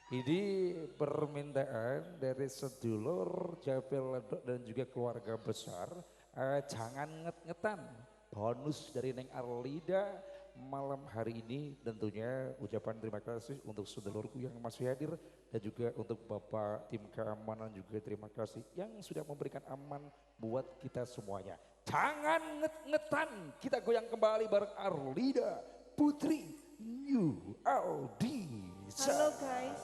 Ini permintaan dari sedulur Japil Ledok dan juga keluarga besar. Jangan nget-ngetan. Bonus dari Neng Arlida malam hari ini tentunya ucapan terima kasih untuk sedulurku yang masih hadir dan juga untuk Bapak tim keamanan juga terima kasih yang sudah memberikan aman buat kita semuanya. Jangan nget-ngetan, kita goyang kembali bareng Arlida Putri New Halo Aldisa. guys,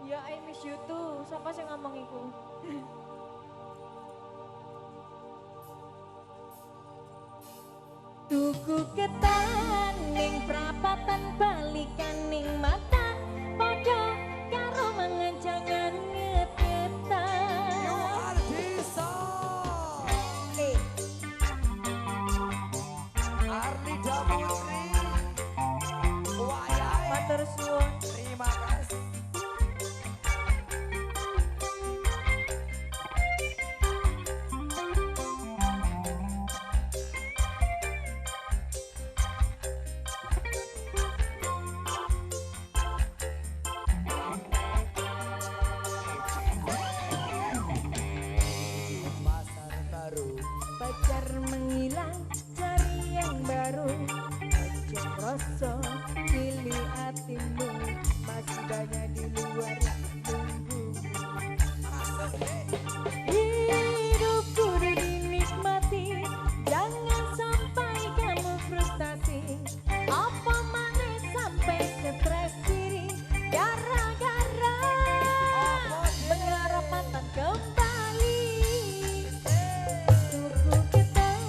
ya I miss you too. Siapa sih ngomong iku? Tuku ketan ning prapatan balikan ning mata podo karo mengenjangan ngetetan. Ardisa, Eh, Arlida Putri, Wayahe, matur suwun. terima kasih. Pasar baru, Pacar menghilang cari yang baru. Ojo kroso pilih hatimu masih banyak di luar yang nunggu. Hidup kudu dinikmati, jangan sampai kamu frustasi. Apa mana sampai stres diri, gara-gara berharap mantan kembali. Tuku ketan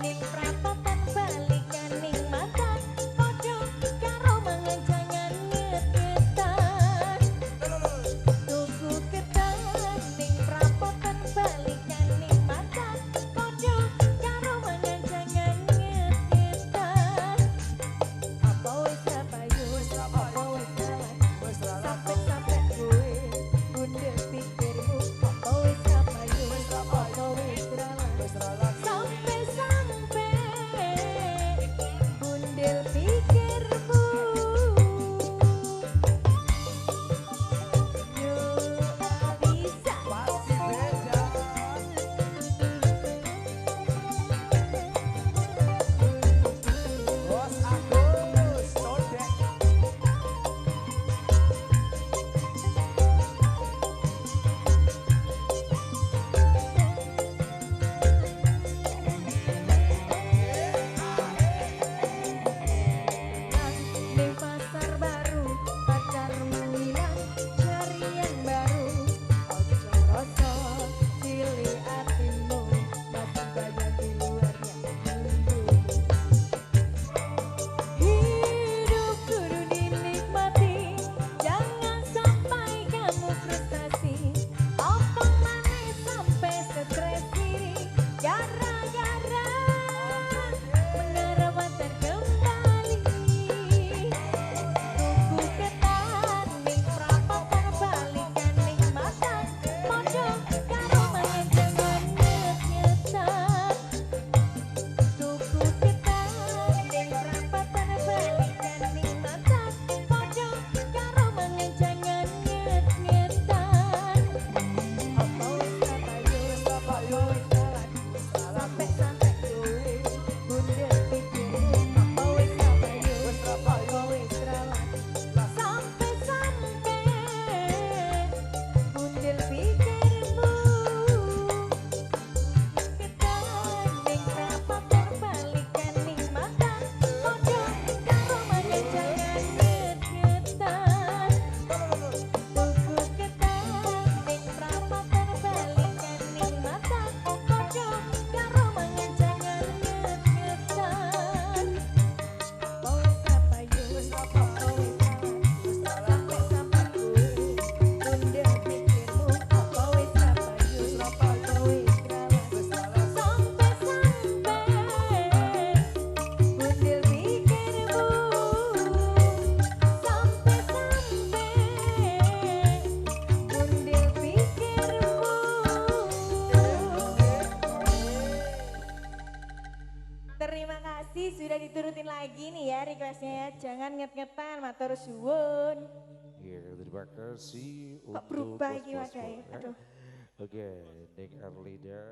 ning prapatan balikan ning mata podo karo mengenjangan ngetetan. Tuku ketan ning prapatan balikan ning mata podo karo mengenjangan ngetetan. Apa wis payu, apa wis salah, wis rara sampai-sampai kowe bundel pikirmu. Apa wis payu, apa wis salah, wis rara sampai-sampai bundel pikirmu. Yo Alisa. pasti beda. Bos Agus, Todek, Ning pasar baru pacar menghilang cari yang baru. Ojo rasa pilih hatimu masih banyak di luar yang nunggu. Hidup kudu dinikmati, jangan sampai kamu frustasi. Apa mana sampai stres diri, gara-gara mengarah mantan kembali. Tuku ketan ning prapatan balikan ning mata podo karo mengenjangan ngetetan. Tuku ketan ning prapatan balikan ning mata podo karo mengenjangan ngetetan. Apa wis payu, apa wis salah, sampai-sampai kowe bundel pikirmu. Apa wis payu, apa wis salah, sampai-sampai bundel pikirmu. Ketan ning prapatan balikan ning mata podo karo mengenjangan ngetetan. Tuku ketan ning prapatan balikan ning mata podo karo mengenjangan ngetetan. Apa wis payu, apa wis salah, sampai-sampai kowe bundel pikirmu. Apa wis payu, apa wis salah, sampai-sampai bundel pikirmu. Sampai-sampai bundel pikirmu. Terima kasih sudah diturutin lagi nih ya requestnya ya. Jangan nget-ngetan, matur suwun. Iya, terima terima kasih Kok untuk berubah iki bos-bos wajahnya? ya. Aduh. Oke, Neng Arlida.